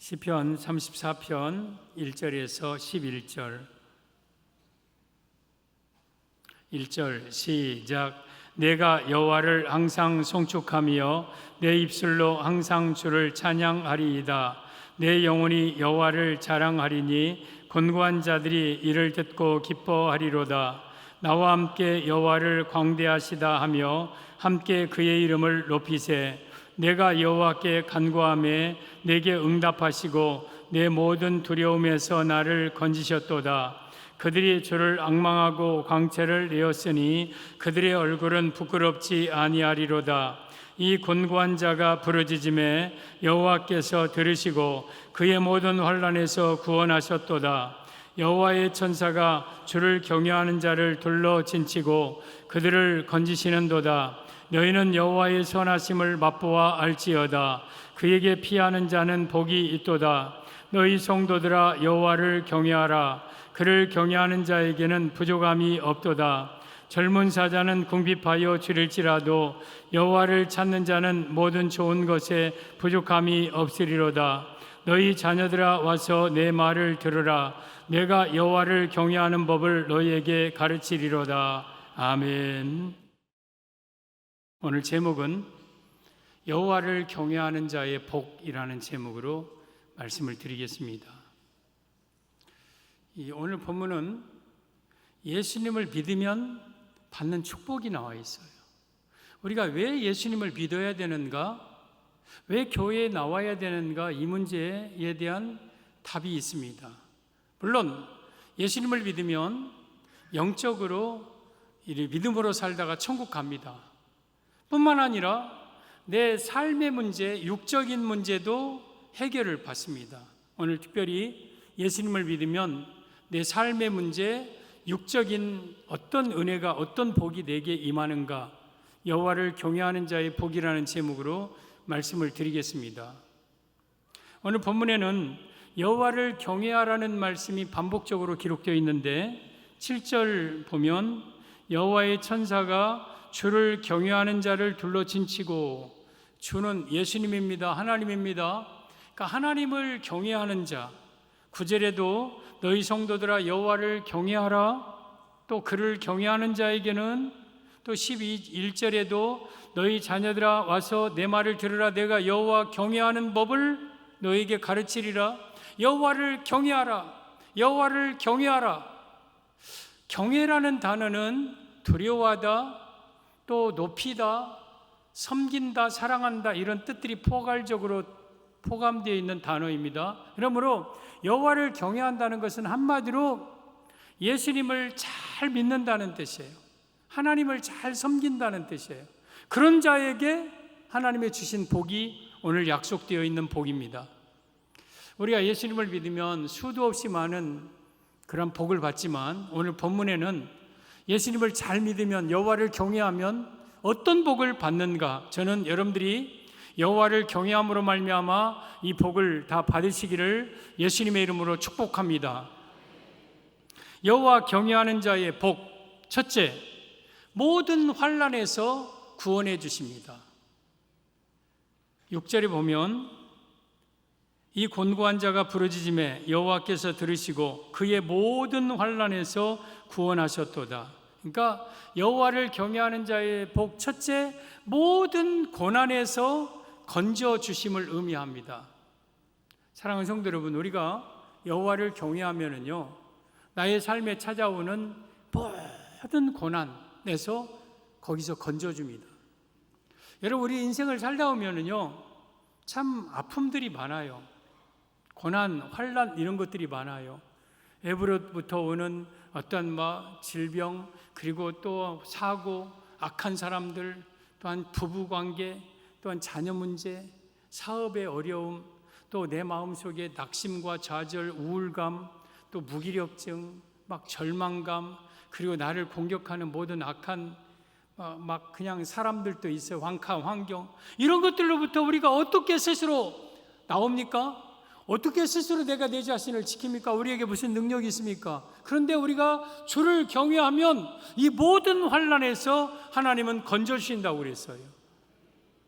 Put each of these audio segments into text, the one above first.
시편 34편 1절에서 11절 1절 시작. 내가 여호와를 항상 송축하며 내 입술로 항상 주를 찬양하리이다. 내 영혼이 여호와를 자랑하리니 곤고한 자들이 이를 듣고 기뻐하리로다. 나와 함께 여호와를 광대하시다 하며 함께 그의 이름을 높이세. 내가 여호와께 간구하매 내게 응답하시고 내 모든 두려움에서 나를 건지셨도다. 그들이 주를 앙망하고 광채를 내었으니 그들의 얼굴은 부끄럽지 아니하리로다. 이 곤고한 자가 부르짖음에 여호와께서 들으시고 그의 모든 환난에서 구원하셨도다. 여호와의 천사가 주를 경외하는 자를 둘러 진치고 그들을 건지시는도다. 너희는 여호와의 선하심을 맛보아 알지어다. 그에게 피하는 자는 복이 있도다. 너희 성도들아 여호와를 경외하라. 그를 경외하는 자에게는 부족함이 없도다. 젊은 사자는 궁핍하여 줄일지라도 여호와를 찾는 자는 모든 좋은 것에 부족함이 없으리로다. 너희 자녀들아 와서 내 말을 들으라. 내가 여호와를 경외하는 법을 너희에게 가르치리로다. 아멘. 오늘 제목은 여호와를 경외하는 자의 복이라는 제목으로 말씀을 드리겠습니다. 오늘 본문은 예수님을 믿으면 받는 축복이 나와 있어요. 우리가 왜 예수님을 믿어야 되는가? 왜 교회에 나와야 되는가? 이 문제에 대한 답이 있습니다. 물론 예수님을 믿으면 영적으로 믿음으로 살다가 천국 갑니다. 뿐만 아니라 내 삶의 문제, 육적인 문제도 해결을 받습니다. 오늘 특별히 예수님을 믿으면 내 삶의 문제, 육적인 어떤 은혜가, 어떤 복이 내게 임하는가, 여호와를 경외하는 자의 복이라는 제목으로 말씀을 드리겠습니다. 오늘 본문에는 여호와를 경외하라는 말씀이 반복적으로 기록되어 있는데 7절 보면 여호와의 천사가 주를 경외하는 자를 둘러 진치고, 주는 예수님입니다. 하나님입니다. 그러니까 하나님을 경외하는 자. 9절에도 너희 성도들아 여호와를 경외하라. 또 그를 경외하는 자에게는, 또 1절에도 너희 자녀들아 와서 내 말을 들으라. 내가 여호와 경외하는 법을 너희에게 가르치리라. 여호와를 경외하라. 여호와를 경외하라. 경외라는 단어는 두려워하다, 또 높이다, 섬긴다, 사랑한다, 이런 뜻들이 포괄적으로 포함되어 있는 단어입니다. 그러므로 여호와를 경외한다는 것은 한마디로 예수님을 잘 믿는다는 뜻이에요. 하나님을 잘 섬긴다는 뜻이에요. 그런 자에게 하나님의 주신 복이 오늘 약속되어 있는 복입니다. 우리가 예수님을 믿으면 수도 없이 많은 그런 복을 받지만, 오늘 본문에는 예수님을 잘 믿으면, 여호와를 경외하면 어떤 복을 받는가? 저는 여러분들이 여호와를 경외함으로 말미암아 이 복을 다 받으시기를 예수님의 이름으로 축복합니다. 여호와 경외하는 자의 복, 첫째, 모든 환난에서 구원해 주십니다. 6절에 보면 이 곤고한 자가 부르짖음에 여호와께서 들으시고 그의 모든 환난에서 구원하셨도다. 그러니까 여호와를 경외하는 자의 복, 첫째, 모든 고난에서 건져 주심을 의미합니다. 사랑하는 성도 여러분, 우리가 여호와를 경외하면은요, 나의 삶에 찾아오는 모든 고난에서 거기서 건져 줍니다. 여러분, 우리 인생을 살다 보면은요, 참 아픔들이 많아요. 고난, 환난 이런 것들이 많아요. 애부로부터 오는 어떤 질병, 그리고 또 사고, 악한 사람들, 또한 부부관계, 또한 자녀 문제, 사업의 어려움, 또 내 마음속에 낙심과 좌절, 우울감, 또 무기력증, 절망감, 그리고 나를 공격하는 모든 악한 그냥 사람들도 있어요. 환경, 이런 것들로부터 우리가 어떻게 스스로 나옵니까? 어떻게 스스로 내가 내 자신을 지킵니까? 우리에게 무슨 능력이 있습니까? 그런데 우리가 주를 경외하면 이 모든 환난에서 하나님은 건져주신다고 그랬어요.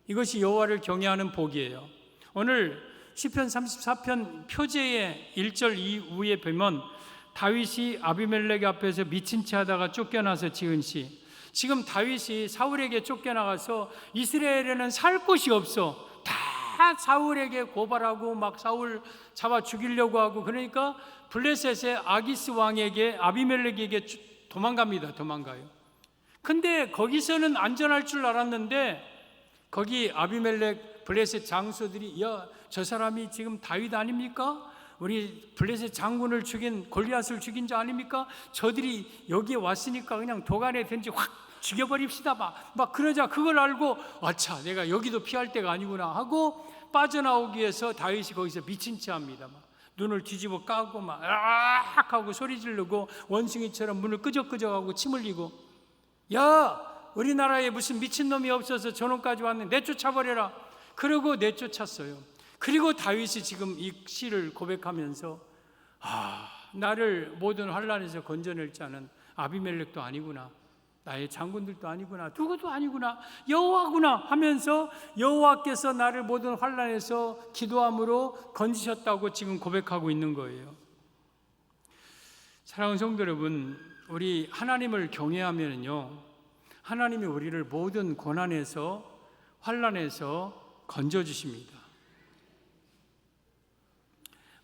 이것이 여호와를 경외하는 복이에요. 오늘 시편 34편 표제의 1절 이후에 보면 다윗이 아비멜렉 앞에서 미친 채 하다가 쫓겨나서 지은 시. 지금 다윗이 사울에게 쫓겨나가서 이스라엘에는 살 곳이 없어. 다 사울에게 고발하고 막 사울 잡아 죽이려고 하고, 그러니까 블레셋의 아기스 왕에게, 아비멜렉에게 도망가요. 근데 거기서는 안전할 줄 알았는데 거기 아비멜렉 블레셋 장수들이, 야, 저 사람이 지금 다윗 아닙니까? 우리 블레셋 장군을 죽인, 골리앗을 죽인 자 아닙니까? 저들이 여기에 왔으니까 그냥 도간에 든지 확 죽여버립시다. 막 그러자 그걸 알고, 아차, 내가 여기도 피할 데가 아니구나 하고 빠져나오기 위해서 다윗이 거기서 미친 채 합니다. 막 눈을 뒤집어 까고 막 으악 하고 소리 지르고 원숭이처럼 문을 끄적끄적하고 침 흘리고, 야, 우리나라에 무슨 미친놈이 없어서 저놈까지 왔는데 내쫓아버려라. 그러고 내쫓았어요. 그리고 다윗이 지금 이 시를 고백하면서, 나를 모든 환난에서 건져낼 자는 아비멜렉도 아니구나, 나의 장군들도 아니구나, 누구도 아니구나, 여호와구나 하면서 여호와께서 나를 모든 환난에서 기도함으로 건지셨다고 지금 고백하고 있는 거예요. 사랑하는 성도 여러분, 우리 하나님을 경외하면요, 하나님이 우리를 모든 고난에서, 환난에서 건져주십니다.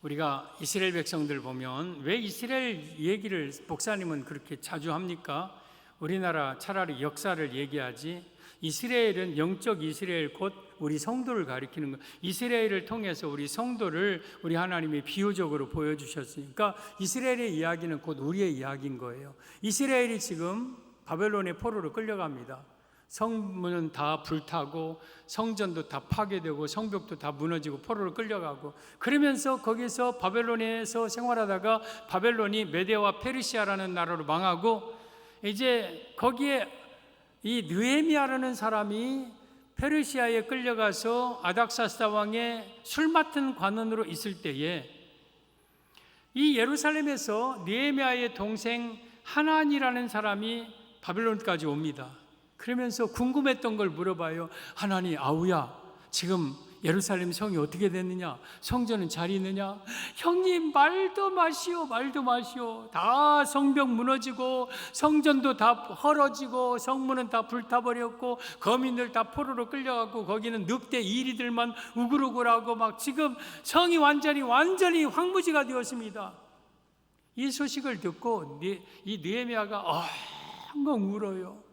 우리가 이스라엘 백성들 보면, 왜 이스라엘 얘기를 목사님은 그렇게 자주 합니까? 우리나라 차라리 역사를 얘기하지. 이스라엘은 영적 이스라엘, 곧 우리 성도를 가리키는 거예요. 이스라엘을 통해서 우리 성도를 우리 하나님이 비유적으로 보여주셨으니까 이스라엘의 이야기는 곧 우리의 이야기인 거예요. 이스라엘이 지금 바벨론의 포로로 끌려갑니다. 성문은 다 불타고 성전도 다 파괴되고 성벽도 다 무너지고 포로로 끌려가고, 그러면서 거기서 바벨론에서 생활하다가 바벨론이 메데와 페르시아라는 나라로 망하고, 이제 거기에 이 느헤미야라는 사람이 페르시아에 끌려가서 아닥사스다 왕의 술 맡은 관원으로 있을 때에 이 예루살렘에서 느헤미야의 동생 하난이라는 사람이 바벨론까지 옵니다. 그러면서 궁금했던 걸 물어봐요. 하나니, 아우야, 지금 예루살렘 성이 어떻게 됐느냐? 성전은 잘 있느냐? 형님, 말도 마시오. 다 성벽 무너지고 성전도 다 헐어지고 성문은 다 불타버렸고 거민들 다 포로로 끌려가고 거기는 늑대 이리들만 우글우글하고 막 지금 성이 완전히 황무지가 되었습니다. 이 소식을 듣고 이 느헤미야가 엉엉 울어요.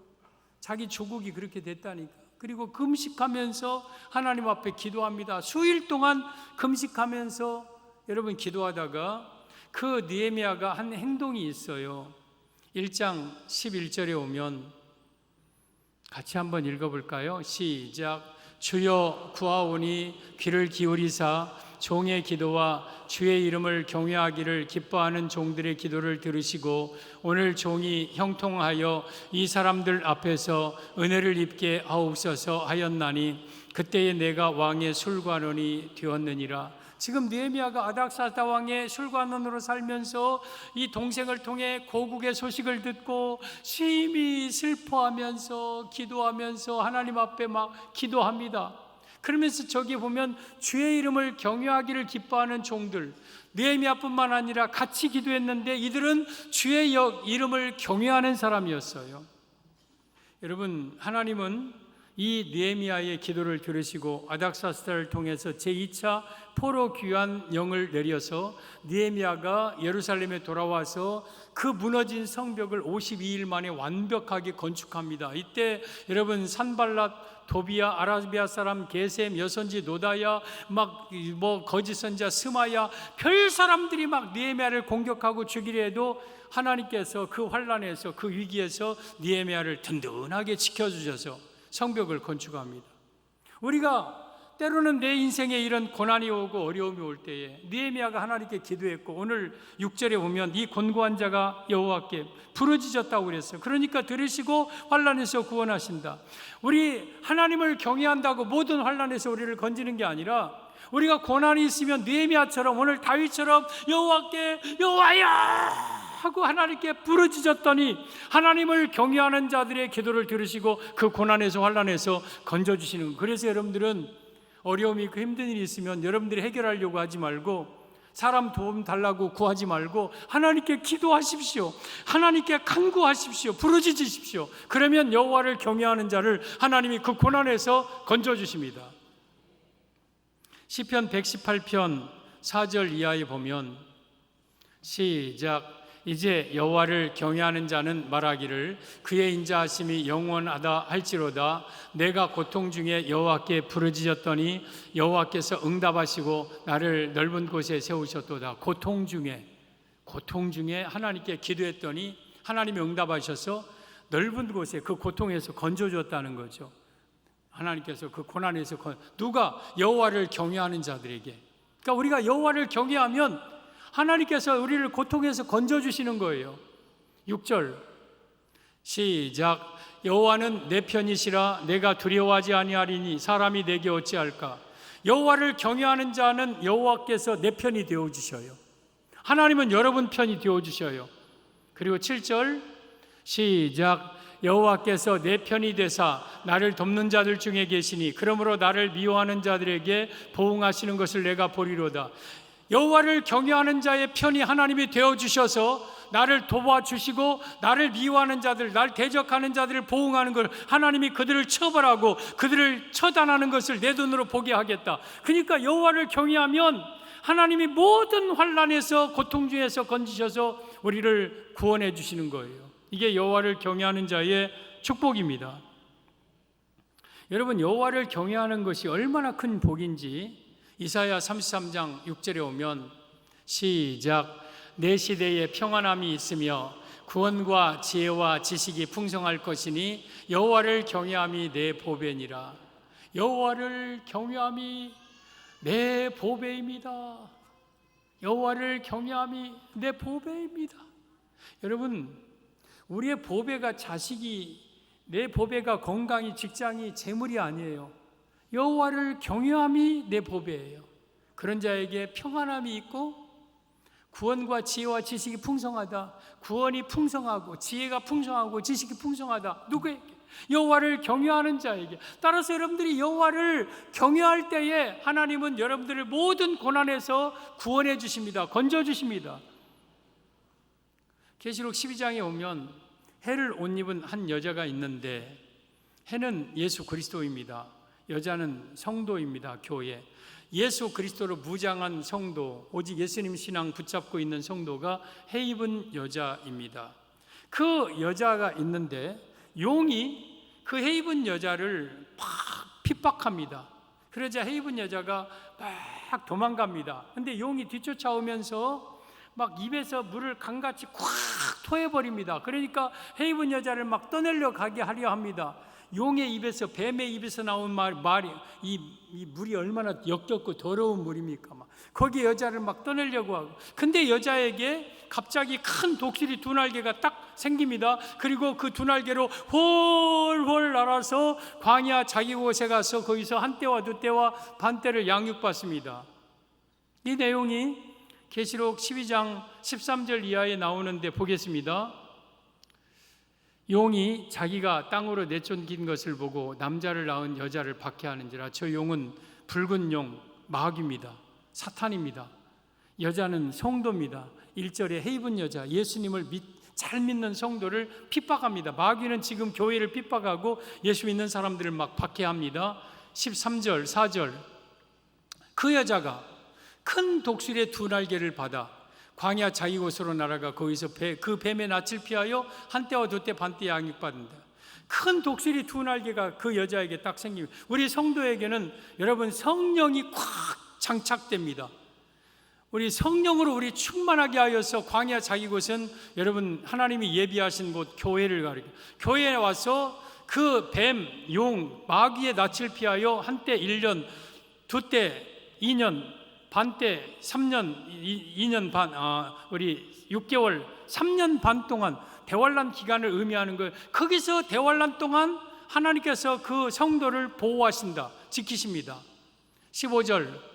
자기 조국이 그렇게 됐다니까. 그리고 금식하면서 하나님 앞에 기도합니다. 수일 동안 금식하면서 여러분 기도하다가 그 느헤미야가 한 행동이 있어요. 1장 11절에 오면 같이 한번 읽어볼까요? 시작. 주여 구하오니 귀를 기울이사 종의 기도와 주의 이름을 경외하기를 기뻐하는 종들의 기도를 들으시고 오늘 종이 형통하여 이 사람들 앞에서 은혜를 입게 하옵소서 하였나니 그때에 내가 왕의 술관원이 되었느니라. 지금 느헤미야가 아닥사스다 왕의 술관원으로 살면서 이 동생을 통해 고국의 소식을 듣고 심히 슬퍼하면서 기도하면서 하나님 앞에 막 기도합니다. 그러면서 저기 보면 주의 이름을 경외하기를 기뻐하는 종들, 느헤미야뿐만 아니라 같이 기도했는데 이들은 주의 이름을 경외하는 사람이었어요. 여러분, 하나님은 이 느헤미야의 기도를 들으시고 아닥사스다를 통해서 제2차 포로 귀환 영을 내려서 느헤미야가 예루살렘에 돌아와서 그 무너진 성벽을 52일 만에 완벽하게 건축합니다. 이때 여러분 산발랏, 도비야, 아라비아 사람 게셈, 여선지 노다야, 막 거짓 선자 스마야, 별 사람들이 막 느헤미야를 공격하고 죽이려 해도 하나님께서 그 환난에서 그 위기에서 느헤미야를 든든하게 지켜주셔서 성벽을 건축합니다. 우리가 때로는 내 인생에 이런 고난이 오고 어려움이 올 때에 느헤미야가 하나님께 기도했고 오늘 6절에 보면 이 곤고한 자가 여호와께 부르짖었다고 그랬어요. 그러니까 들으시고 환난에서 구원하신다. 우리 하나님을 경외한다고 모든 환난에서 우리를 건지는 게 아니라 우리가 고난이 있으면 느헤미야처럼 오늘 다윗처럼 여호와께 여호와야 하고 하나님께 부르짖었더니 하나님을 경외하는 자들의 기도를 들으시고 그 고난에서 환난에서 건져주시는 거예요. 그래서 여러분들은 어려움이 있고 힘든 일이 있으면 여러분들이 해결하려고 하지 말고 사람 도움 달라고 구하지 말고 하나님께 기도하십시오. 하나님께 간구하십시오. 부르짖으십시오. 그러면 여호와를 경외하는 자를 하나님이 그 고난에서 건져주십니다. 시편 118편 4절 이하에 보면 시작. 이제 여호와를 경외하는 자는 말하기를 그의 인자하심이 영원하다 할지로다. 내가 고통 중에 여호와께 부르짖었더니 여호와께서 응답하시고 나를 넓은 곳에 세우셨도다. 고통 중에 하나님께 기도했더니 하나님이 응답하셔서 넓은 곳에 그 고통에서 건져줬다는 거죠. 하나님께서 그 고난에서 누가? 여호와를 경외하는 자들에게. 그러니까 우리가 여호와를 경외하면 하나님께서 우리를 고통에서 건져주시는 거예요. 6절 시작. 여호와는 내 편이시라 내가 두려워하지 아니하리니 사람이 내게 어찌할까. 여호와를 경외하는 자는 여호와께서 내 편이 되어주셔요. 하나님은 여러분 편이 되어주셔요. 그리고 7절 시작. 여호와께서 내 편이 되사 나를 돕는 자들 중에 계시니 그러므로 나를 미워하는 자들에게 보응하시는 것을 내가 보리로다. 여호와를 경외하는 자의 편이 하나님이 되어주셔서 나를 도와주시고 나를 미워하는 자들, 날 대적하는 자들을 보응하는 걸 하나님이 그들을 처벌하고 그들을 처단하는 것을 내 눈으로 보게 하겠다. 그러니까 여호와를 경외하면 하나님이 모든 환난에서 고통 중에서 건지셔서 우리를 구원해 주시는 거예요. 이게 여호와를 경외하는 자의 축복입니다. 여러분, 여호와를 경외하는 것이 얼마나 큰 복인지 이사야 33장 6절에 오면 시작. 내 시대에 평안함이 있으며 구원과 지혜와 지식이 풍성할 것이니 여호와를 경외함이 내 보배니라. 여호와를 경외함이 내 보배입니다. 여호와를 경외함이 내 보배입니다. 여러분, 우리의 보배가 자식이, 내 보배가 건강이, 직장이, 재물이 아니에요. 여호와를 경외함이 내 보배예요. 그런 자에게 평안함이 있고 구원과 지혜와 지식이 풍성하다. 구원이 풍성하고 지혜가 풍성하고 지식이 풍성하다. 누구에게? 여호와를 경외하는 자에게. 따라서 여러분들이 여호와를 경외할 때에 하나님은 여러분들을 모든 고난에서 구원해 주십니다. 건져 주십니다. 계시록 12장에 오면 해를 옷 입은 한 여자가 있는데 해는 예수 그리스도입니다. 여자는 성도입니다. 교회. 예수 그리스도로 무장한 성도, 오직 예수님 신앙 붙잡고 있는 성도가 해 입은 여자입니다. 그 여자가 있는데 용이 그 해 입은 여자를 막 핍박합니다. 그러자 해 입은 여자가 막 도망갑니다. 근데 용이 뒤쫓아오면서 막 입에서 물을 강같이 콱 토해버립니다. 그러니까 해 입은 여자를 막 떠내려 가게 하려 합니다. 용의 입에서, 뱀의 입에서 나온 말이 이 물이 얼마나 역겹고 더러운 물입니까? 막 거기 여자를 막 떠내려고 하고. 근데 여자에게 갑자기 큰 독수리 두 날개가 딱 생깁니다. 그리고 그 두 날개로 홀홀 날아서 광야 자기 곳에 가서 거기서 한 때와 두 때와 반 때를 양육받습니다. 이 내용이 계시록 12장 13절 이하에 나오는데 보겠습니다. 용이 자기가 땅으로 내쫓긴 것을 보고 남자를 낳은 여자를 박해하는지라. 저 용은 붉은 용, 마귀입니다. 사탄입니다. 여자는 성도입니다. 1절에 해 입은 여자, 예수님을 잘 믿는 성도를 핍박합니다. 마귀는 지금 교회를 핍박하고 예수 믿는 사람들을 막 박해합니다. 13절, 4절. 그 여자가 큰 독수리의 두 날개를 받아 광야 자기 곳으로 날아가 거기서 그 뱀의 낯을 피하여 한때와 두때 반때 양육받는다. 큰 독수리 두 날개가 그 여자에게 딱 생깁니다. 우리 성도에게는 여러분 성령이 콱 장착됩니다. 우리 성령으로 우리 충만하게 하여서 광야 자기 곳은 여러분 하나님이 예비하신 곳 교회를 가리켜. 교회에 와서 그 뱀, 용, 마귀의 낯을 피하여 한때 1년, 두때 2년, 반때 3년, 2년 반, 우리 6개월, 3년 반 동안 대환란 기간을 의미하는 거예요. 거기서 대환란 동안 하나님께서 그 성도를 보호하신다, 지키십니다. 15절.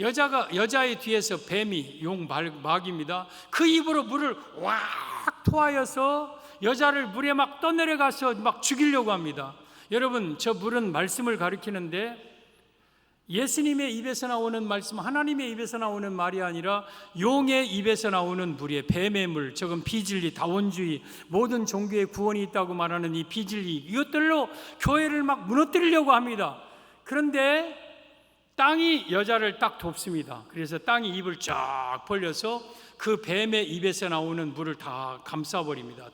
여자의 뒤에서 뱀이, 용, 마귀입니다. 그 입으로 물을 왁 토하여서 여자를 물에 막 떠내려가서 막 죽이려고 합니다. 여러분, 저 물은 말씀을 가리키는데 예수님의 입에서 나오는 말씀, 하나님의 입에서 나오는 말이 아니라 용의 입에서 나오는 물이에요. 뱀의 물, 적은 비진리, 다원주의, 모든 종교에 구원이 있다고 말하는 이 비진리, 이것들로 교회를 막 무너뜨리려고 합니다. 그런데 땅이 여자를 딱 돕습니다. 그래서 땅이 입을 쫙 벌려서 그 뱀의 입에서 나오는 물을 다 감싸버립니다.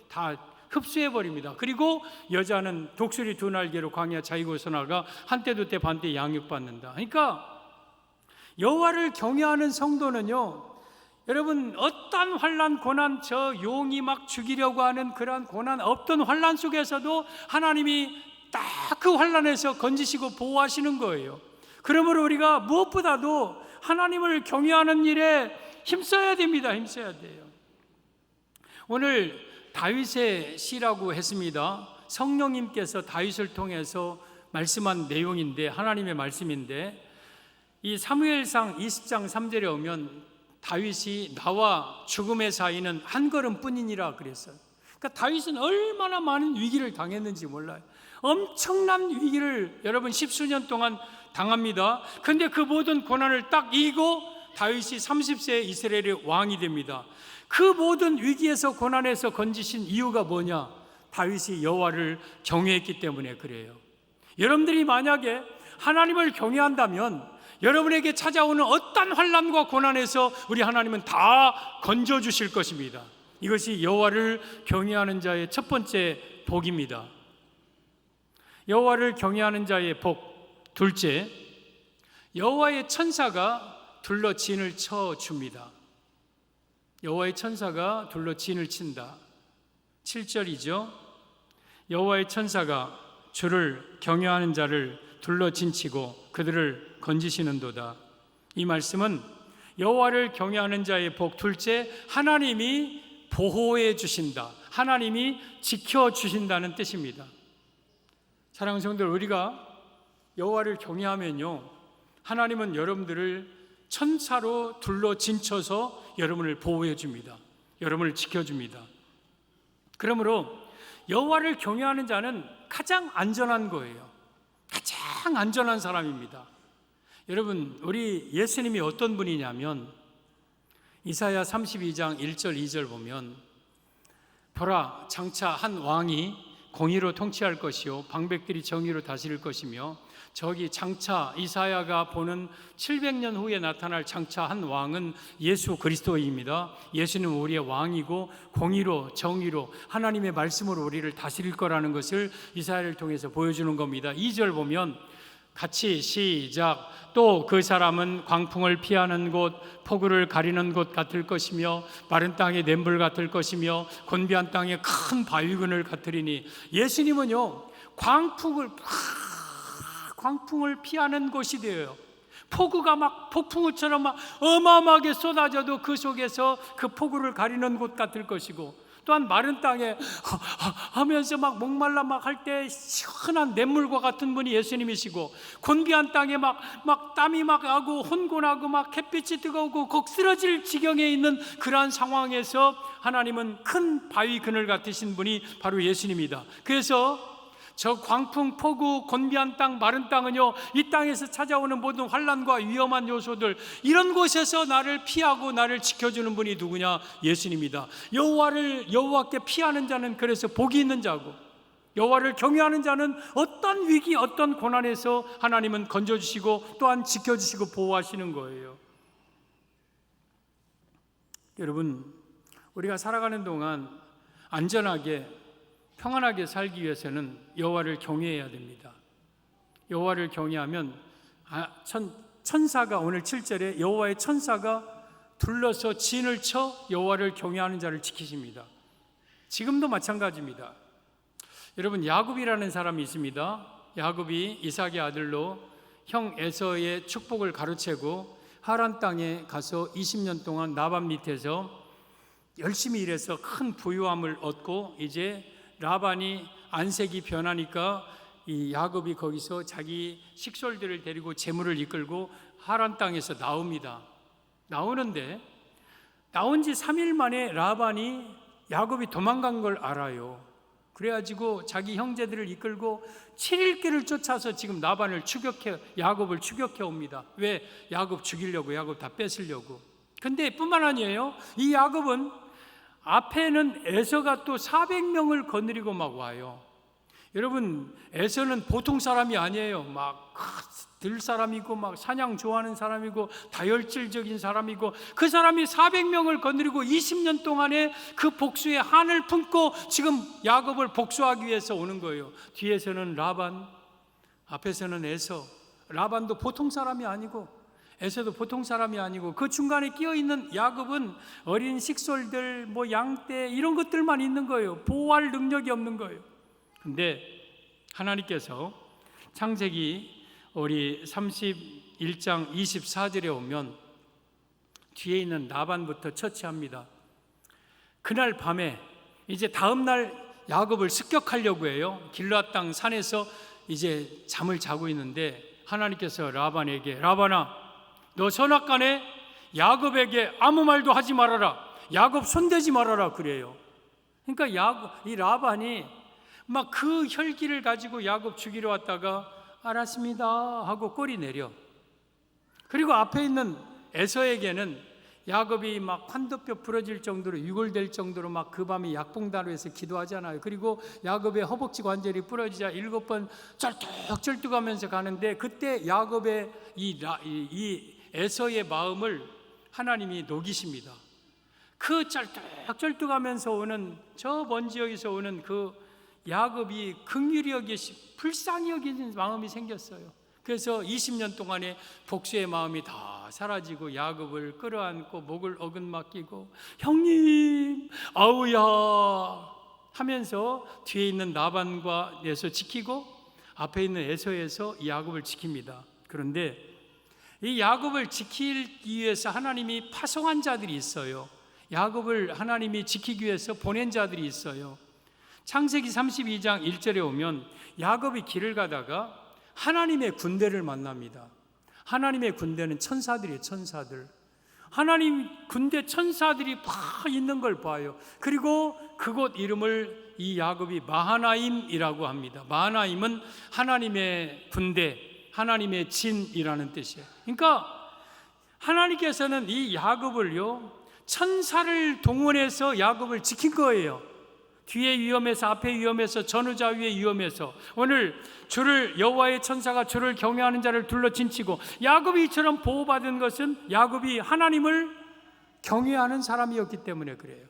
다 흡수해버립니다. 그리고 여자는 독수리 두 날개로 광야 자유고서 나가 한때 두때 반때 양육받는다. 그러니까 여호와를 경외하는 성도는요, 여러분 어떤 환난 고난, 저 용이 막 죽이려고 하는 그러한 고난, 없던 환난 속에서도 하나님이 딱 그 환난에서 건지시고 보호하시는 거예요. 그러므로 우리가 무엇보다도 하나님을 경외하는 일에 힘써야 됩니다. 힘써야 돼요. 오늘 다윗의 시라고 했습니다. 성령님께서 다윗을 통해서 말씀한 내용인데, 하나님의 말씀인데, 이 사무엘상 20장 3절에 오면 다윗이 나와 죽음의 사이는 한 걸음뿐이니라 그랬어요. 그러니까 다윗은 얼마나 많은 위기를 당했는지 몰라요. 엄청난 위기를 여러분 십수년 동안 당합니다. 그런데 그 모든 고난을 딱 이기고 다윗이 30세에 이스라엘의 왕이 됩니다. 그 모든 위기에서 고난에서 건지신 이유가 뭐냐? 다윗이 여호와를 경외했기 때문에 그래요. 여러분들이 만약에 하나님을 경외한다면 여러분에게 찾아오는 어떤 환난과 고난에서 우리 하나님은 다 건져주실 것입니다. 이것이 여호와를 경외하는 자의 첫 번째 복입니다. 여호와를 경외하는 자의 복 둘째, 여호와의 천사가 둘러 진을 쳐줍니다. 여호와의 천사가 둘러 진을 친다. 7절이죠. 여호와의 천사가 주를 경외하는 자를 둘러 진치고 그들을 건지시는도다. 이 말씀은 여호와를 경외하는 자의 복 둘째, 하나님이 보호해 주신다, 하나님이 지켜주신다는 뜻입니다. 사랑하는 성도들, 우리가 여호와를 경외하면요, 하나님은 여러분들을 천사로 둘러 진쳐서 여러분을 보호해 줍니다. 여러분을 지켜줍니다. 그러므로 여호와를 경외하는 자는 가장 안전한 거예요. 가장 안전한 사람입니다. 여러분, 우리 예수님이 어떤 분이냐면 이사야 32장 1절 2절 보면, 보라, 장차 한 왕이 공의로 통치할 것이요 방백들이 정의로 다스릴 것이며, 저기 장차 이사야가 보는 700년 후에 나타날 장차 한 왕은 예수 그리스도입니다. 예수는 우리의 왕이고 공의로 정의로 하나님의 말씀으로 우리를 다스릴 거라는 것을 이사야를 통해서 보여주는 겁니다. 2절 보면 같이 시작. 또 그 사람은 광풍을 피하는 곳, 폭우를 가리는 곳 같을 것이며 마른 땅의 냇물 같을 것이며 곤비한 땅에 큰 바위근을 같으리니, 예수님은요 광풍을 피하는 곳이 되어요. 폭우가 막 폭풍우처럼 막 어마어마하게 쏟아져도 그 속에서 그 폭우를 가리는 곳 같을 것이고, 또한 마른 땅에 하면서 막 목말라 막 할 때 시원한 냇물과 같은 분이 예수님이시고, 곤비한 땅에 막 땀이 막 나고 혼곤하고 막 햇빛이 뜨거우고 곡 쓰러질 지경에 있는 그러한 상황에서 하나님은 큰 바위 그늘 같으신 분이 바로 예수님이다. 그래서 저 광풍, 폭우, 곤비한 땅, 마른 땅은요, 이 땅에서 찾아오는 모든 환난과 위험한 요소들, 이런 곳에서 나를 피하고 나를 지켜주는 분이 누구냐? 예수님이다. 여호와께 피하는 자는 그래서 복이 있는 자고, 여호와를 경외하는 자는 어떤 위기, 어떤 고난에서 하나님은 건져주시고 또한 지켜주시고 보호하시는 거예요. 여러분, 우리가 살아가는 동안 안전하게 평안하게 살기 위해서는 여호와를 경외해야 됩니다. 여호와를 경외하면 천사가, 오늘 7절에 여호와의 천사가 둘러서 진을 쳐 여호와를 경외하는 자를 지키십니다. 지금도 마찬가지입니다. 여러분, 야곱이라는 사람이 있습니다. 야곱이 이삭의 아들로 형 에서의 축복을 가로채고 하란 땅에 가서 20년 동안 라반 밑에서 열심히 일해서 큰 부유함을 얻고, 이제 라반이 안색이 변하니까 이 야곱이 거기서 자기 식솔들을 데리고 재물을 이끌고 하란 땅에서 나옵니다. 나오는데 나온 지 3일 만에 라반이 야곱이 도망간 걸 알아요. 그래가지고 자기 형제들을 이끌고 7일 길을 쫓아서 지금 야곱을 추격해 옵니다. 왜? 야곱 죽이려고, 야곱 다 뺏으려고. 근데 뿐만 아니에요. 이 야곱은 앞에는 에서가 또 400명을 거느리고 막 와요. 여러분, 에서는 보통 사람이 아니에요. 막 들 사람이고, 막 사냥 좋아하는 사람이고, 다혈질적인 사람이고, 그 사람이 400명을 거느리고 20년 동안에 그 복수의 한을 품고 지금 야곱을 복수하기 위해서 오는 거예요. 뒤에서는 라반, 앞에서는 에서. 라반도 보통 사람이 아니고 에서도 보통 사람이 아니고, 그 중간에 끼어 있는 야곱은 어린 식솔들, 뭐 양떼 이런 것들만 있는 거예요. 보호할 능력이 없는 거예요. 근데 하나님께서 창세기 우리 31장 24절에 오면 뒤에 있는 라반부터 처치합니다. 그날 밤에 이제 다음 날 야곱을 습격하려고 해요. 길르앗 땅 산에서 이제 잠을 자고 있는데 하나님께서 라반에게, 라반아, 너 선악간에 야곱에게 아무 말도 하지 말아라, 야곱 손대지 말아라 그래요. 그러니까 이 라반이 막 그 혈기를 가지고 야곱 죽이러 왔다가 알았습니다 하고 꼬리 내려. 그리고 앞에 있는 에서에게는 야곱이 막 환도뼈 부러질 정도로, 유골될 정도로 막 그 밤에 약봉다루에서 기도하잖아요. 그리고 야곱의 허벅지 관절이 부러지자 7번 쩔뚝쩔뚝하면서 가는데, 그때 야곱의 이 에서의 마음을 하나님이 녹이십니다. 그 쩔뚝쩔뚝하면서 오는 저 먼 지역에서 오는 그 야곱이 긍휼히 여기시, 불쌍히 여기는 마음이 생겼어요. 그래서 20년 동안에 복수의 마음이 다 사라지고 야곱을 끌어안고 목을 어긋맡기고 형님 아우야 하면서 뒤에 있는 라반과 에서 지키고 앞에 있는 에서에서 이 야곱을 지킵니다. 그런데 이 야곱을 지키기 위해서 하나님이 파송한 자들이 있어요. 야곱을 하나님이 지키기 위해서 보낸 자들이 있어요. 창세기 32장 1절에 오면 야곱이 길을 가다가 하나님의 군대를 만납니다. 하나님의 군대는 천사들이에요. 천사들. 하나님 군대 천사들이 막 있는 걸 봐요. 그리고 그곳 이름을 이 야곱이 마하나임이라고 합니다. 마하나임은 하나님의 군대, 하나님의 진이라는 뜻이에요. 그러니까 하나님께서는 이 야곱을요, 천사를 동원해서 야곱을 지킨 거예요. 뒤에 위험해서, 앞에 위험해서, 전우좌위에 위험해서. 오늘 여호와의 천사가 주를 경외하는 자를 둘러 진치고, 야곱이 이처럼 보호받은 것은 야곱이 하나님을 경외하는 사람이었기 때문에 그래요.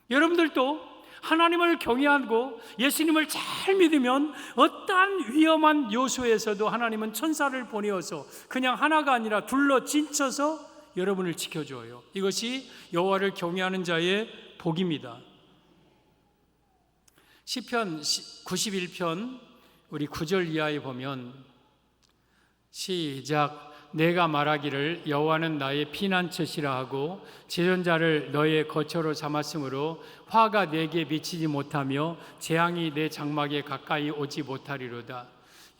여러분들도 하나님을 경외하고 예수님을 잘 믿으면 어떠한 위험한 요소에서도 하나님은 천사를 보내어서 그냥 하나가 아니라 둘러 진쳐서 여러분을 지켜줘요. 이것이 여호와를 경외하는 자의 복입니다. 시편 91편 우리 9절 이하에 보면 시작. 내가 말하기를 여호와는 나의 피난처시라 하고 지존자를 너의 거처로 삼았으므로 화가 내게 미치지 못하며 재앙이 내 장막에 가까이 오지 못하리로다.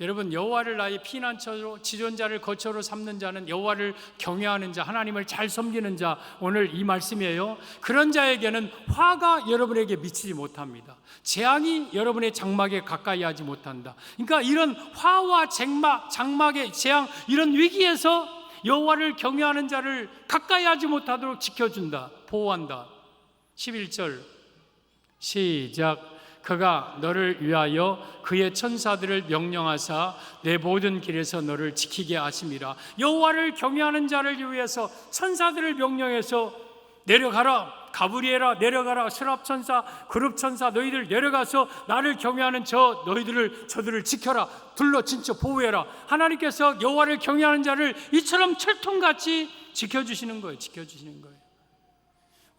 여러분, 여호와를 나의 피난처로, 지존자를 거처로 삼는 자는 여호와를 경외하는 자, 하나님을 잘 섬기는 자, 오늘 이 말씀이에요. 그런 자에게는 화가 여러분에게 미치지 못합니다. 재앙이 여러분의 장막에 가까이 하지 못한다. 그러니까 이런 화와 장막의 재앙, 이런 위기에서 여호와를 경외하는 자를 가까이 하지 못하도록 지켜준다, 보호한다. 11절 시작. 그가 너를 위하여 그의 천사들을 명령하사 내 모든 길에서 너를 지키게 하심이라. 여호와를 경외하는 자를 위해서 천사들을 명령해서 내려가라, 가브리엘아 내려가라, 스랍 천사, 그룹 천사 너희들 내려가서 나를 경외하는 저들을 지켜라, 둘러 진쳐 보호해라. 하나님께서 여호와를 경외하는 자를 이처럼 철통같이 지켜주시는 거예요. 지켜주시는 거예요.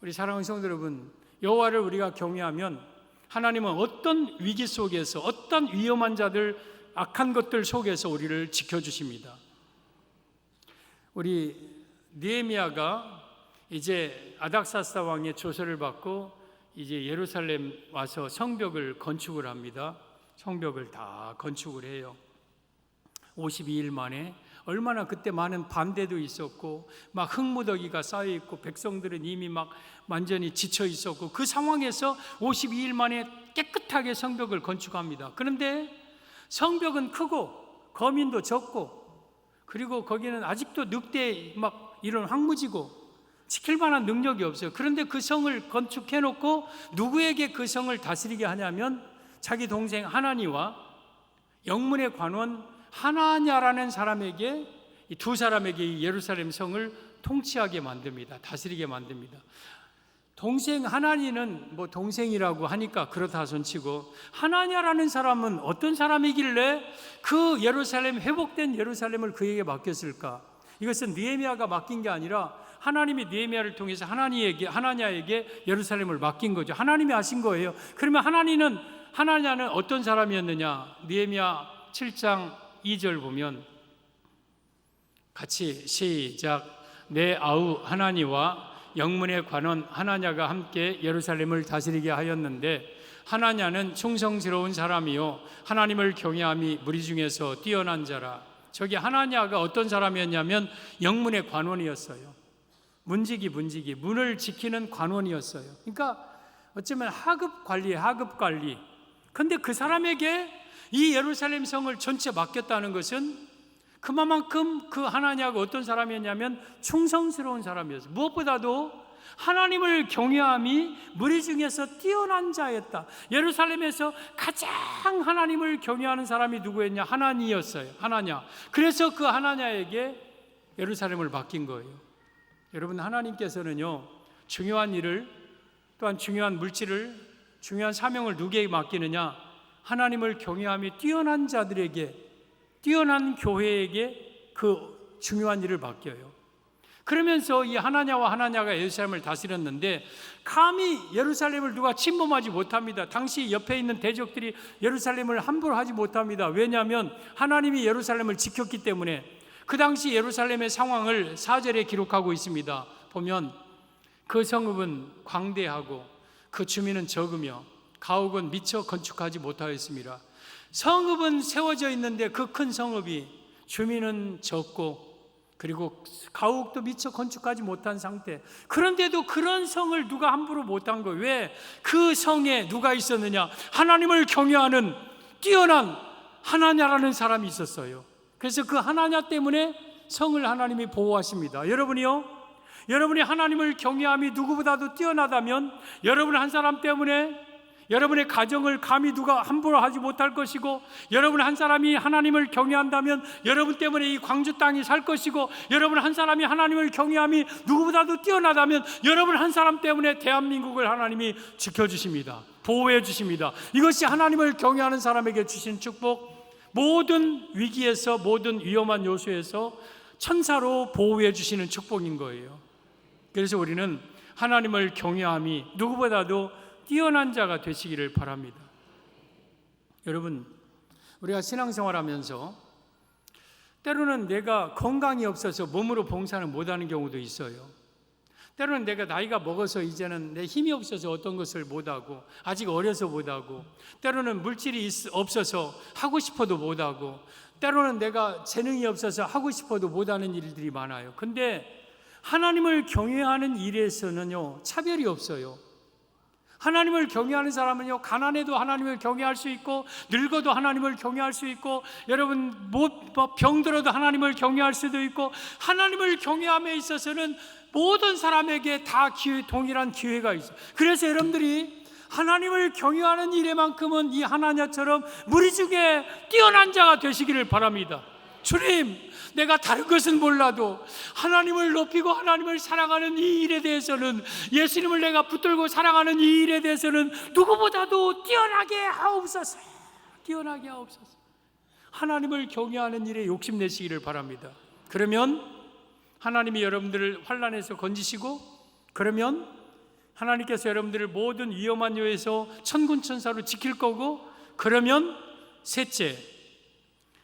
우리 사랑하는 성도 여러분, 여호와를 우리가 경외하면 하나님은 어떤 위기 속에서, 어떤 위험한 자들, 악한 것들 속에서 우리를 지켜주십니다. 우리 느헤미야가 이제 아닥사스다 왕의 조서를 받고 이제 예루살렘 와서 성벽을 건축을 합니다. 성벽을 다 건축을 해요. 52일 만에. 얼마나 그때 많은 반대도 있었고 막 흙무더기가 쌓여 있고 백성들은 이미 막 완전히 지쳐 있었고, 그 상황에서 52일 만에 깨끗하게 성벽을 건축합니다. 그런데 성벽은 크고 거민도 적고, 그리고 거기는 아직도 늑대 막 이런 황무지고 지킬 만한 능력이 없어요. 그런데 그 성을 건축해 놓고 누구에게 그 성을 다스리게 하냐면 자기 동생 하나니와 영문의 관원 하나냐라는 사람에게, 이 두 사람에게 이 예루살렘 성을 통치하게 만듭니다. 다스리게 만듭니다. 동생 하나니는 뭐 동생이라고 하니까 그렇다 손치고, 하나냐라는 사람은 어떤 사람이길래 그 예루살렘, 회복된 예루살렘을 그에게 맡겼을까? 이것은 느헤미야가 맡긴 게 아니라 하나님이 느헤미야를 통해서 하나냐에게 예루살렘을 맡긴 거죠. 하나님이 하신 거예요. 그러면 하나냐는 어떤 사람이었느냐? 느헤미야 7장 2절 보면 같이 시작. 내 아우 하나니와 영문의 관원 하나냐가 함께 예루살렘을 다스리게 하였는데, 하나냐는 충성스러운 사람이요 하나님을 경외함이 무리 중에서 뛰어난 자라. 저기 하나냐가 어떤 사람이었냐면 영문의 관원이었어요. 문지기 문을 지키는 관원이었어요. 그러니까 어쩌면 하급 관리. 근데 그 사람에게 이 예루살렘 성을 전체 맡겼다는 것은 그만큼 그 하나냐가 어떤 사람이었냐면 충성스러운 사람이었어요. 무엇보다도 하나님을 경외함이 무리 중에서 뛰어난 자였다. 예루살렘에서 가장 하나님을 경외하는 사람이 누구였냐? 하나니였어요. 하나냐. 그래서 그 하나냐에게 예루살렘을 맡긴 거예요. 여러분, 하나님께서는요, 중요한 일을, 또한 중요한 물질을, 중요한 사명을 누구에게 맡기느냐? 하나님을 경외함이 뛰어난 자들에게, 뛰어난 교회에게 그 중요한 일을 맡겨요. 그러면서 이 하나냐가 예루살렘을 다스렸는데, 감히 예루살렘을 누가 침범하지 못합니다. 당시 옆에 있는 대적들이 예루살렘을 함부로 하지 못합니다. 왜냐하면 하나님이 예루살렘을 지켰기 때문에. 그 당시 예루살렘의 상황을 4절에 기록하고 있습니다. 보면 그 성읍은 광대하고 그 주민은 적으며 가옥은 미처 건축하지 못하였습니다. 성읍은 세워져 있는데 그 큰 성읍이 주민은 적고, 그리고 가옥도 미처 건축하지 못한 상태. 그런데도 그런 성을 누가 함부로 못한 거예요. 왜? 그 성에 누가 있었느냐? 하나님을 경외하는 뛰어난 하나냐라는 사람이 있었어요. 그래서 그 하나냐 때문에 성을 하나님이 보호하십니다. 여러분이 하나님을 경외함이 누구보다도 뛰어나다면, 여러분 한 사람 때문에 여러분의 가정을 감히 누가 함부로 하지 못할 것이고, 여러분 한 사람이 하나님을 경외한다면 여러분 때문에 이 광주 땅이 살 것이고, 여러분 한 사람이 하나님을 경외함이 누구보다도 뛰어나다면 여러분 한 사람 때문에 대한민국을 하나님이 지켜주십니다. 보호해 주십니다. 이것이 하나님을 경외하는 사람에게 주신 축복, 모든 위기에서, 모든 위험한 요소에서 천사로 보호해 주시는 축복인 거예요. 그래서 우리는 하나님을 경외함이 누구보다도 뛰어난 자가 되시기를 바랍니다. 여러분, 우리가 신앙생활하면서 때로는 내가 건강이 없어서 몸으로 봉사를 못하는 경우도 있어요. 때로는 내가 나이가 먹어서 이제는 내 힘이 없어서 어떤 것을 못하고, 아직 어려서 못하고, 때로는 물질이 없어서 하고 싶어도 못하고, 때로는 내가 재능이 없어서 하고 싶어도 못하는 일들이 많아요. 근데 하나님을 경외하는 일에서는요, 차별이 없어요. 하나님을 경외하는 사람은요, 가난해도 하나님을 경외할 수 있고, 늙어도 하나님을 경외할 수 있고, 여러분 병들어도 하나님을 경외할 수도 있고, 하나님을 경외함에 있어서는 모든 사람에게 다 동일한 기회가 있어요. 그래서 여러분들이 하나님을 경외하는 일에만큼은 이 하나냐처럼 무리 중에 뛰어난 자가 되시기를 바랍니다. 주님, 내가 다른 것은 몰라도 하나님을 높이고 하나님을 사랑하는 이 일에 대해서는, 예수님을 내가 붙들고 사랑하는 이 일에 대해서는 누구보다도 뛰어나게 하옵소서. 뛰어나게 하옵소서. 하나님을 경외하는 일에 욕심내시기를 바랍니다. 그러면 하나님이 여러분들을 환난에서 건지시고, 그러면 하나님께서 여러분들을 모든 위험한 요에서 천군천사로 지킬 거고, 그러면 셋째,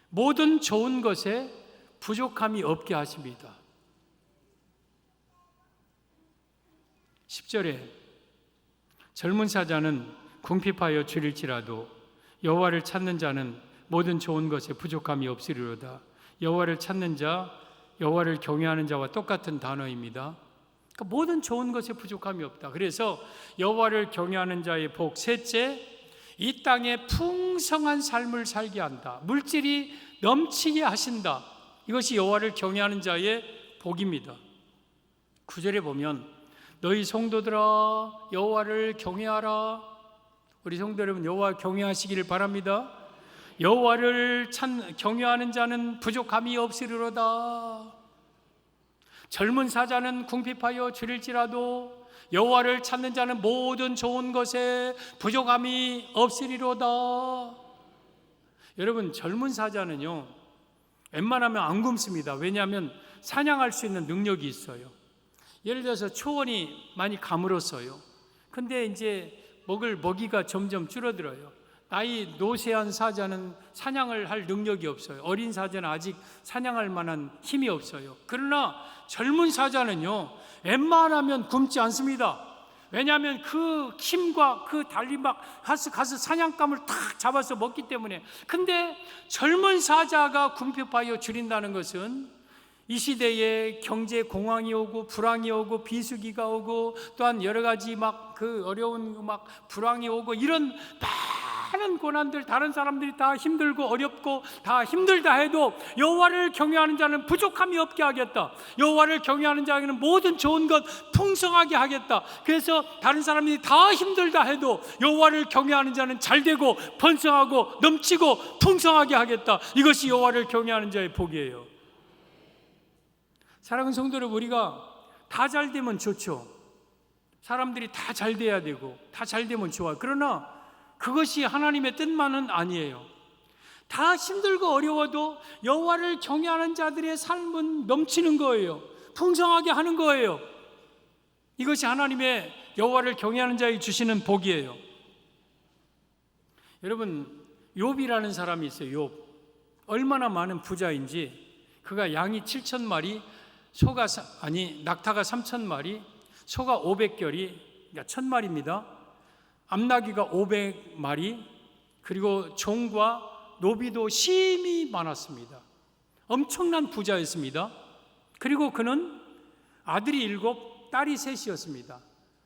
모든 좋은 것에 부족함이 없게 하십니다. 10절에 젊은 사자는 궁핍하여 줄일지라도 여호와를 찾는 자는 모든 좋은 것에 부족함이 없으리로다. 여호와를 찾는 자, 여호와를 경외하는 자와 똑같은 단어입니다. 그러니까 모든 좋은 것에 부족함이 없다. 그래서 여호와를 경외하는 자의 복. 셋째, 이 땅에 풍성한 삶을 살게 한다. 물질이 넘치게 하신다. 이것이 여호와를 경외하는 자의 복입니다. 9절에 보면 너희 성도들아 여호와를 경외하라. 우리 성도 여러분, 여호와 경외하시기를 바랍니다. 여호와를 경외하는 자는 부족함이 없으리로다. 젊은 사자는 궁핍하여 줄일지라도 여호와를 찾는 자는 모든 좋은 것에 부족함이 없으리로다. 여러분, 젊은 사자는요 웬만하면 안 굶습니다. 왜냐하면 사냥할 수 있는 능력이 있어요. 예를 들어서 초원이 많이 가물었어요. 근데 이제 먹을 먹이가 점점 줄어들어요. 나이 노쇠한 사자는 사냥을 할 능력이 없어요. 어린 사자는 아직 사냥할 만한 힘이 없어요. 그러나 젊은 사자는요 웬만하면 굶지 않습니다. 왜냐하면 그 힘과 그 달리 막 가서 사냥감을 탁 잡아서 먹기 때문에. 근데 젊은 사자가 궁핍하여 줄인다는 것은 이 시대에 경제 공황이 오고 불황이 오고 비수기가 오고 또한 여러 가지 막 그 어려운 막 불황이 오고 이런 많은 고난들, 다른 사람들이 다 힘들고 어렵고 다 힘들다 해도 여호와를 경외하는 자는 부족함이 없게 하겠다. 여호와를 경외하는 자에게는 모든 좋은 것 풍성하게 하겠다. 그래서 다른 사람들이 다 힘들다 해도 여호와를 경외하는 자는 잘되고 번성하고 넘치고 풍성하게 하겠다. 이것이 여호와를 경외하는 자의 복이에요. 사랑하는 성도 여러분, 우리가 다 잘되면 좋죠. 사람들이 다 잘돼야 되고 다 잘되면 좋아요. 그러나 그것이 하나님의 뜻만은 아니에요. 다 힘들고 어려워도 여호와를 경외하는 자들의 삶은 넘치는 거예요. 풍성하게 하는 거예요. 이것이 하나님의 여호와를 경외하는 자에게 주시는 복이에요. 여러분, 욥이라는 사람이 있어요. 욥. 얼마나 많은 부자인지 그가 양이 7,000마리, 낙타가 3,000마리, 소가 500결이, 그러니까 1,000마리입니다. 암나귀가 500마리, 그리고 종과 노비도 심히 많았습니다. 엄청난 부자였습니다. 그리고 그는 아들이 7, 딸이 3이었습니다.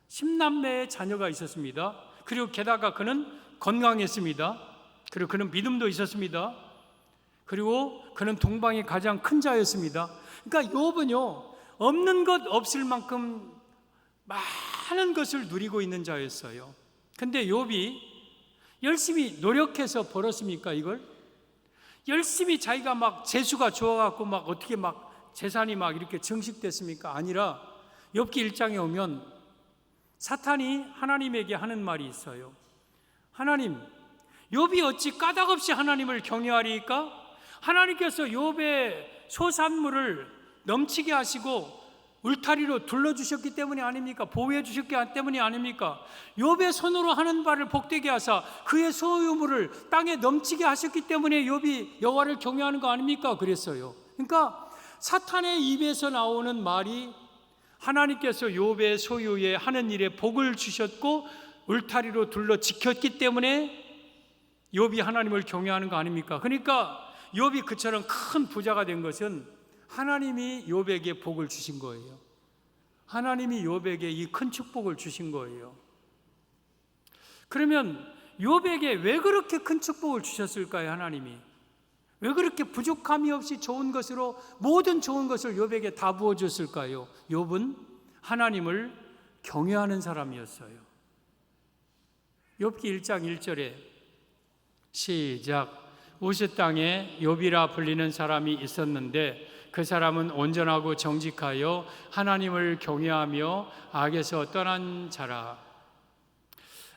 10남매의 자녀가 있었습니다. 그리고 게다가 그는 건강했습니다. 그리고 그는 믿음도 있었습니다. 그리고 그는 동방의 가장 큰 자였습니다. 그러니까 욥은요 없는 것 없을 만큼 많은 것을 누리고 있는 자였어요. 근데 욥이 열심히 노력해서 벌었습니까? 이걸 열심히 자기가 막 재수가 좋아갖고 막 어떻게 막 재산이 막 이렇게 증식됐습니까? 아니라 욥기 1장에 오면 사탄이 하나님에게 하는 말이 있어요. 하나님, 욥이 어찌 까닭없이 하나님을 경외하리까? 하나님께서 욥의 소산물을 넘치게 하시고 울타리로 둘러주셨기 때문이 아닙니까? 보호해 주셨기 때문이 아닙니까? 욥의 손으로 하는 바를 복되게 하사 그의 소유물을 땅에 넘치게 하셨기 때문에 욥이 여호와를 경외하는 거 아닙니까? 그랬어요. 그러니까 사탄의 입에서 나오는 말이 하나님께서 욥의 소유에 하는 일에 복을 주셨고 울타리로 둘러 지켰기 때문에 욥이 하나님을 경외하는 거 아닙니까? 그러니까 욥이 그처럼 큰 부자가 된 것은 하나님이 욥에게 복을 주신 거예요. 하나님이 욥에게 이 큰 축복을 주신 거예요. 그러면 욥에게 왜 그렇게 큰 축복을 주셨을까요? 하나님이 왜 그렇게 부족함이 없이 좋은 것으로 모든 좋은 것을 욥에게 다 부어줬을까요? 욥은 하나님을 경외하는 사람이었어요. 욥기 1장 1절에 시작. 우스 땅에 욥이라 불리는 사람이 있었는데 그 사람은 온전하고 정직하여 하나님을 경외하며 악에서 떠난 자라.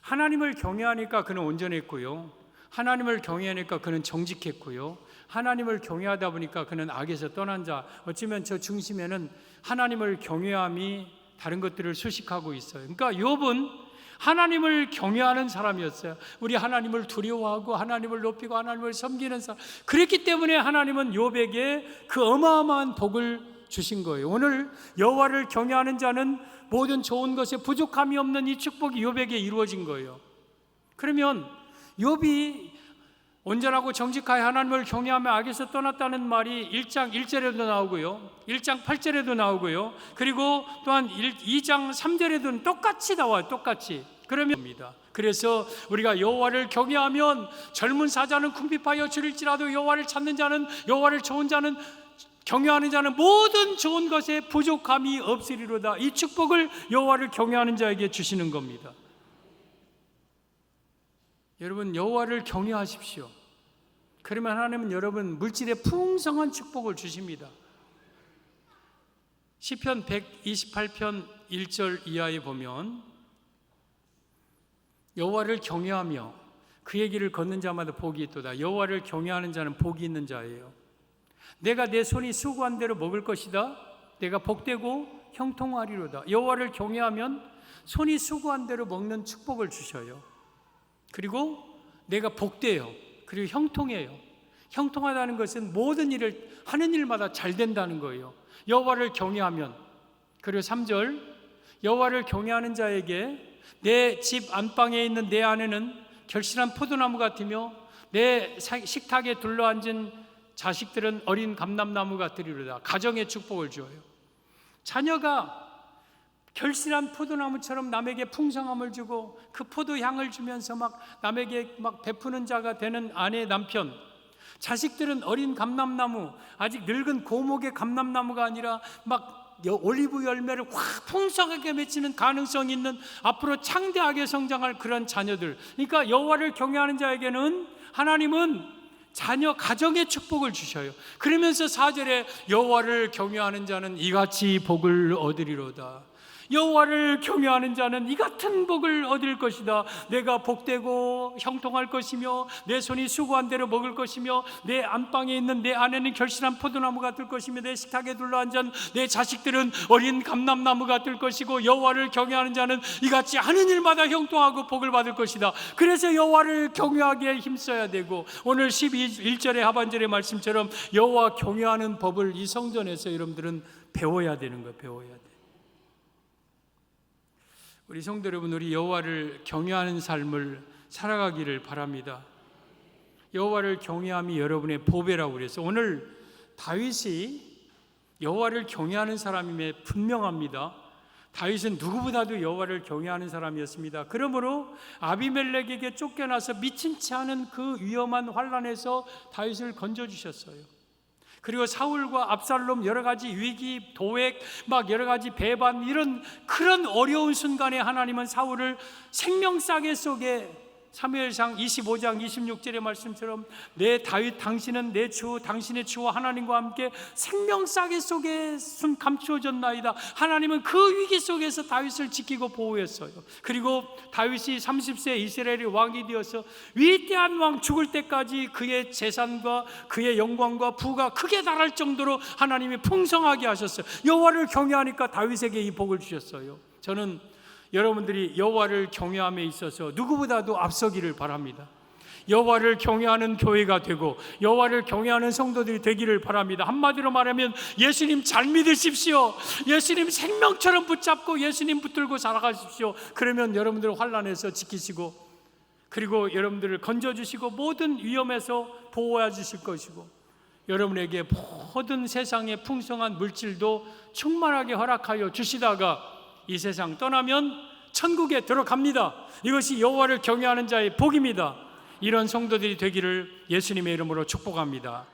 하나님을 경외하니까 그는 온전했고요, 하나님을 경외하니까 그는 정직했고요, 하나님을 경외하다 보니까 그는 악에서 떠난 자. 어쩌면 저 중심에는 하나님을 경외함이 다른 것들을 수식하고 있어요. 그러니까 욥은 하나님을 경외하는 사람이었어요. 우리 하나님을 두려워하고 하나님을 높이고 하나님을 섬기는 사람. 그랬기 때문에 하나님은 욥에게 그 어마어마한 복을 주신 거예요. 오늘 여호와를 경외하는 자는 모든 좋은 것에 부족함이 없는 이 축복이 욥에게 이루어진 거예요. 그러면 욥이 온전하고 정직하여 하나님을 경외하며 악에서 떠났다는 말이 1장 1절에도 나오고요, 1장 8절에도 나오고요, 그리고 또한 2장 3절에도 똑같이 나와요. 똑같이. 그러면 그래서 우리가 여호와를 경외하면 젊은 사자는 궁핍하여 줄일지라도 여호와를 찾는 자는, 여호와를 좋은 자는, 경외하는 자는 모든 좋은 것에 부족함이 없으리로다. 이 축복을 여호와를 경외하는 자에게 주시는 겁니다. 여러분, 여호와를 경외하십시오. 그러면 하나님은 여러분 물질의 풍성한 축복을 주십니다. 시편 128편 1절 이하에 보면 여호와를 경외하며 그의 길을 걷는 자마다 복이 있도다. 여호와를 경외하는 자는 복이 있는 자예요. 내가 내 손이 수고한 대로 먹을 것이다. 내가 복되고 형통하리로다. 여호와를 경외하면 손이 수고한 대로 먹는 축복을 주셔요. 그리고 내가 복돼요. 그리고 형통해요. 형통하다는 것은 모든 일을 하는 일마다 잘 된다는 거예요. 여호와를 경외하면. 그리고 3절, 여호와를 경외하는 자에게 내 집 안방에 있는 내 아내는 결실한 포도나무 같으며 내 식탁에 둘러앉은 자식들은 어린 감람나무 같으리로다. 가정의 축복을 주어요. 자녀가 결실한 포도나무처럼 남에게 풍성함을 주고 그 포도향을 주면서 막 남에게 막 베푸는 자가 되는 아내, 남편. 자식들은 어린 감람나무, 아직 늙은 고목의 감람나무가 아니라 막 올리브 열매를 확 풍성하게 맺히는 가능성이 있는, 앞으로 창대하게 성장할 그런 자녀들. 그러니까 여호와를 경외하는 자에게는 하나님은 자녀, 가정의 축복을 주셔요. 그러면서 4절에 여호와를 경외하는 자는 이같이 복을 얻으리로다. 여호와를 경외하는 자는 이 같은 복을 얻을 것이다. 내가 복되고 형통할 것이며 내 손이 수고한 대로 먹을 것이며 내 안방에 있는 내 아내는 결실한 포도나무가 될 것이며 내 식탁에 둘러앉은 내 자식들은 어린 감람나무가 될 것이고 여호와를 경외하는 자는 이같이 하는 일마다 형통하고 복을 받을 것이다. 그래서 여호와를 경외하기에 힘써야 되고, 오늘 11절의 하반절의 말씀처럼 여호와 경외하는 법을 이 성전에서 여러분들은 배워야 되는 거예요. 배워야 돼. 우리 성도 여러분, 우리 여호와를 경외하는 삶을 살아가기를 바랍니다. 여호와를 경외함이 여러분의 보배라고 그래서 오늘 다윗이 여호와를 경외하는 사람임에 분명합니다. 다윗은 누구보다도 여호와를 경외하는 사람이었습니다. 그러므로 아비멜렉에게 쫓겨나서 미친치 않은 그 위험한 환난에서 다윗을 건져주셨어요. 그리고 사울과 압살롬 여러 가지 위기, 도액, 막 여러 가지 배반, 이런 그런 어려운 순간에 하나님은 사울을 생명싸개 속에, 사무엘상 25장 26절의 말씀처럼 내 다윗 당신은 내 주, 당신의 주와 하나님과 함께 생명싸개 속에 숨 감추어졌나이다. 하나님은 그 위기 속에서 다윗을 지키고 보호했어요. 그리고 다윗이 30세 이스라엘의 왕이 되어서 위대한 왕, 죽을 때까지 그의 재산과 그의 영광과 부가 크게 달할 정도로 하나님이 풍성하게 하셨어요. 여호와를 경외하니까 다윗에게 이 복을 주셨어요. 저는 여러분들이 여호와를 경외함에 있어서 누구보다도 앞서기를 바랍니다. 여호와를 경외하는 교회가 되고 여호와를 경외하는 성도들이 되기를 바랍니다. 한마디로 말하면 예수님 잘 믿으십시오. 예수님 생명처럼 붙잡고 예수님 붙들고 살아가십시오. 그러면 여러분들을 환난에서 지키시고, 그리고 여러분들을 건져주시고 모든 위험에서 보호해 주실 것이고, 여러분에게 모든 세상의 풍성한 물질도 충만하게 허락하여 주시다가 이 세상 떠나면 천국에 들어갑니다. 이것이 여호와를 경외하는 자의 복입니다. 이런 성도들이 되기를 예수님의 이름으로 축복합니다.